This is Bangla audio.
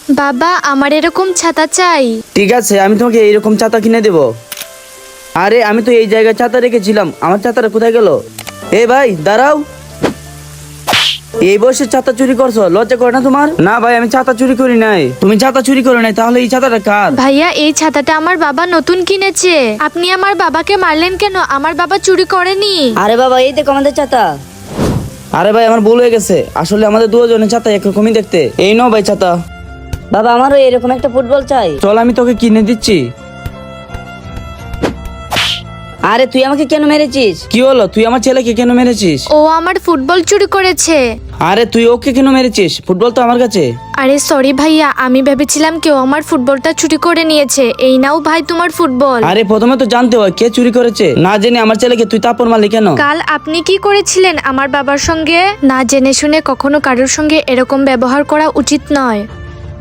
বাবা আমার এরকম ছাতা চাই। ঠিক আছে, আমি তোমাকে এইরকম ছাতা কিনে দেব। আরে আমি তো এই জায়গায় ছাতা রেখেছিলাম, আমার ছাতাটা কোথায় গেল? এ ভাই দাঁড়াও, এই বয়সে ছাতা চুরি করছো, লজ্জা করে না তোমার? না ভাই, আমি ছাতা চুরি করি নাই। তুমি ছাতা চুরি করো নাই, তাহলে এই ছাতাটা কার? ভাইয়া এই ছাতাটা আমার বাবা নতুন কিনেছে, আপনি আমার বাবাকে মারলেন কেন? আমার বাবা চুরি করেনি। আরে বাবা, এই দেখো আমাদের ছাতা। আরে ভাই আমার ভুল হয়ে গেছে, আসলে আমাদের দুজনের ছাতা একরকমই দেখতে। এই নাও ভাই ছাতা। বাবা, আমারও এরকম একটা ফুটবল চাই। চল আমি তোকে কিনে দিচ্ছি। আরে তুই আমাকে কেন মেরেছিস? কি হলো, তুই আমার ছেলেকে কেন মেরেছিস? ও আমার ফুটবল চুরি করেছে। আরে তুই ওকে কেন মেরেছিস? ফুটবল তো আমার কাছে। আরে সরি ভাইয়া, আমি ভেবেছিলাম কেউ আমার ফুটবলটা চুরি করে নিয়েছে। এই নাও ভাই তোমার ফুটবল। আরে প্রথমে তো জানতে হয় কে চুরি করেছে, না জেনে আমার ছেলেকে তুই তাপর মারলি কেন? কাল আপনি কি করেছিলেন আমার বাবার সঙ্গে? না জেনে শুনে কখনো কারোর সঙ্গে এরকম ব্যবহার করা উচিত নয়।